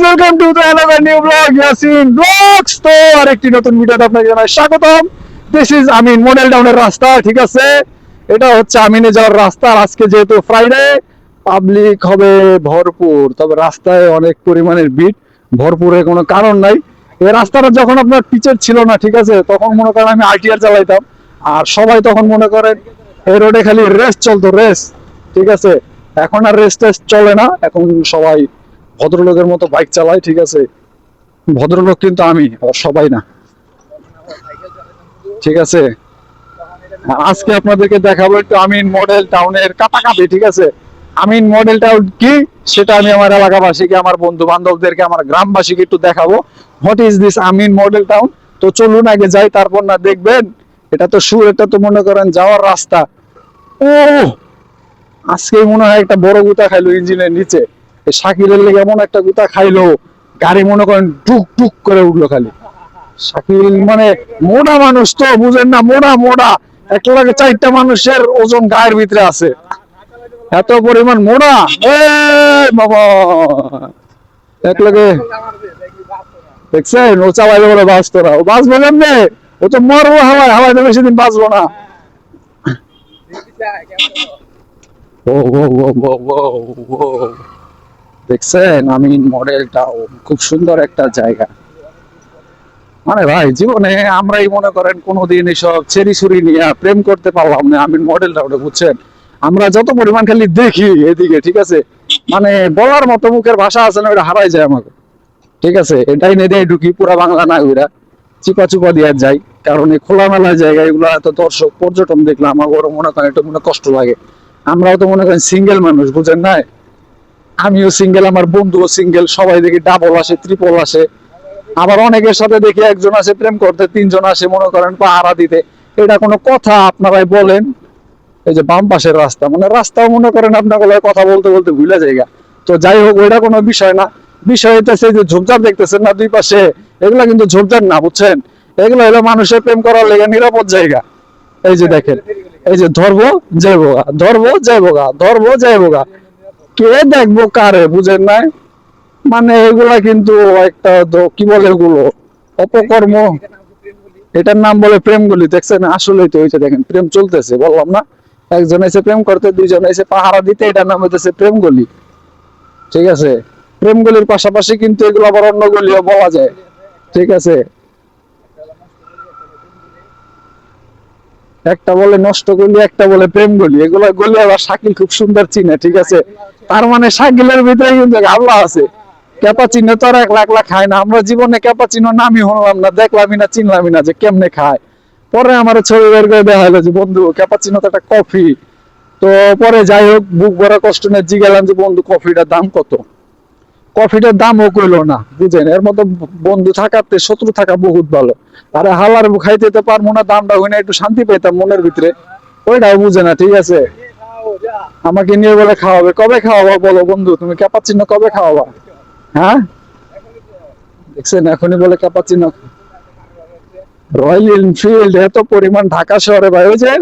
Welcome to the another new blog Yasin blogs. তো আরেকটি নতুন ভিডিওতে আপনাকে জানাই স্বাগতম। দিস ইজ আমিন মডেল টাউনের রাস্তা, ঠিক আছে? এটা হচ্ছে আমিনে যাওয়ার রাস্তা। আর আজকে যেহেতু ফ্রাইডে, পাবলিক হবে ভরপুর, তবে রাস্তায় অনেক পরিমাণের ভিড়, ভরপুরের কোনো কারণ নাই। এই রাস্তাটা যখন আপনার পিচের ছিল না, ঠিক আছে, তখন মনে করেন আমি আইটিআর চালাইতাম, আর সবাই তখন মনে করেন এই রোডে খালি রেস চলতো, রেস, ঠিক আছে? এখন আর রেস টেস চলে না, এখন সবাই ভদ্রলোকের মতো বাইক চালায়, ঠিক আছে? ভদ্রলোক কিন্তু আমি, আর সবাই না, ঠিক আছে? আজকে আপনাদেরকে দেখাবো একটু আমিন মডেল টাউনের কাটাকাটি, ঠিক আছে? আমিন মডেল টাউন কি সেটা আমি আমার এলাকাবাসীকে, আমার বন্ধু বান্ধবদেরকে, আমার গ্রামবাসীকে একটু দেখাবো what is this Amin model town. তো চলুন আগে যাই, তারপর না দেখবেন। এটা তো এটা তো মনে করেন যাওয়ার রাস্তা। ও, আজকে মনে হয় একটা বড় গুতা খাইলো ইঞ্জিনের নিচে। শাকিলের লেগে এমন একটা গুতা খাইলো, গাড়ি মনে করেন টুক টুক করে উঠলো খালি। শাকিল মানে মোটা মানুষ তো, বুঝেন না, মোটা মোটা, একটা লাগে 4টা মানুষের ওজন গায়ের ভিতরে আছে, এত পরিমাণ মোটা। বাবা, এক লাগে দেখছেন ও চালাইলে বলে বাঁচতো না, ও বাঁচবে কেমনে? ও তো মরবো হাওয়ায়, হাওয়ায় তো বেশি দিন বাঁচবো না। ও ও ও ও ও ও, দেখছেন আমিন মডেল টাউন, খুব সুন্দর একটা জায়গা। মানে ভাই, জীবনে আমরাই মনে করেন কোনোদিন এসব চেরি ছুরি নিয়ে প্রেম করতে পারলাম না আমিন মডেল টাউনে, বুঝছেন? আমরা যত পরিমাণ খালি দেখি এদিকে, ঠিক আছে, মানে বলার মতো মুখের ভাষা আছে না, ওটা হারাই যায় আমাকে, ঠিক আছে? এটাই নেই ঢুকি পুরা বাংলা না, ওইরা চিপা চুপা দিয়ে যাই, কারণ এই খোলামেলা জায়গা এগুলো এত দর্শক পর্যটন দেখলে আমার ওরও মনে করেন একটু মনে কষ্ট লাগে। আমরাও তো মনে করেন সিঙ্গেল মানুষ, বুঝেন না? আমিও সিঙ্গেল, আমার বন্ধুও সিঙ্গেল, সবাই দেখি ডাবল আসে, ট্রিপল আসে। আবার অনেকের সাথে দেখি একজন আসে প্রেম করতে, 3জন আসে মনে করেন পাহারা দিতে। এটা কোনো কথা আপনারাই বলেন? এই যে বাম পাশের রাস্তা, মানে রাস্তাও মনে করেন আপনার কথা বলতে বলতে ভুলে জায়গা। তো যাই হোক, ওইটা কোনো বিষয় না। বিষয় হইতেছে যে ঝোপঝাড় দেখতেছেন না দুই পাশে, এগুলা কিন্তু ঝোপঝাড় না, বুঝছেন? এগুলো হলো মানুষের প্রেম করার লেগে নিরাপদ জায়গা। এই যে দেখেন, এই যে ধরবো যাইবো গা, ধরবো যাইবো গা, ধরবো যাইবো গা, কে দেখবো কারে, বুঝেন না? মানে এগুলা কিন্তু একটা কি বলে এগুলো, অপকর্ম। এটার নাম বলে প্রেমগুলি, দেখছেন? আসলেই তো হয়েছে, দেখেন প্রেম চলতেছে, বললাম না? একজন এসে প্রেম করতে, 2জন এসে পাহারা দিতে, এটার নাম হইতেছে প্রেমগুলি, ঠিক আছে? প্রেমগুলির পাশাপাশি কিন্তু এগুলো আবার অন্য গলিও বলা যায়, ঠিক আছে? একটা বলে নষ্ট গলি, একটা বলে প্রেম গলি, এগুলো গলি আবার শাকিল খুব সুন্দর চিনে, ঠিক আছে? তার মানে শাকিলের ভিতরে কিন্তু আল্লাহ আছে। ক্যাপাচিনো তো আর 1 লাখ খায় না, আমরা জীবনে ক্যাপাচিনো নামই হলাম না, দেখলামই না, চিনলামই না যে কেমনে খায়। পরে আমার ছবি বের করে দেওয়া হলো যে বন্ধু ক্যাপাচিনো তো একটা কফি। তো পরে যাই হোক, বুক ভরা কষ্ট নিয়ে জিজ্ঞাসা যে বন্ধু কফিটার দাম কত? কফিটার দামও কইলো না, বুঝেন? এর মতো বন্ধু থাকাতে শত্রু থাকা বহুত ভালো। আরে হালার খাইতে তো পারবো না, দামটা হই না, একটু শান্তি পেতাম মনের ভিতরে, ওইটাও বুঝে না, ঠিক আছে? আমাকে নিয়ে বলে খাওয়াবে, কবে খাওয়াবা বলো বন্ধু, তুমি ক্যাপাচিনো কবে খাওয়াবা? হ্যাঁ, দেখছেন এখনই বলে ক্যাপাচিনো। রয়্যাল এনফিল্ড এত পরিমাণ ঢাকা শহরে ভাই, ওই যে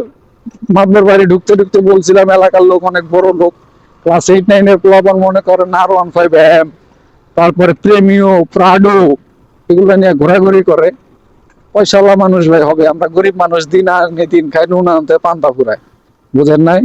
মাদনের বাড়ি ঢুকতে ঢুকতে বলছিলাম এলাকার লোক অনেক বড় লোক, ক্লাস 8-9 এর প্লাবন মনে করেন R15M, তারপরে প্রেমিও, প্রাডো, এগুলো নিয়ে ঘোরাঘুরি করে। পয়সাওয়ালা মানুষ ভাই হবে, আমরা গরিব মানুষ, দিন আনে দিন খাই, নুন আনতে পান্তা ফুরায়, বুঝেন নাই?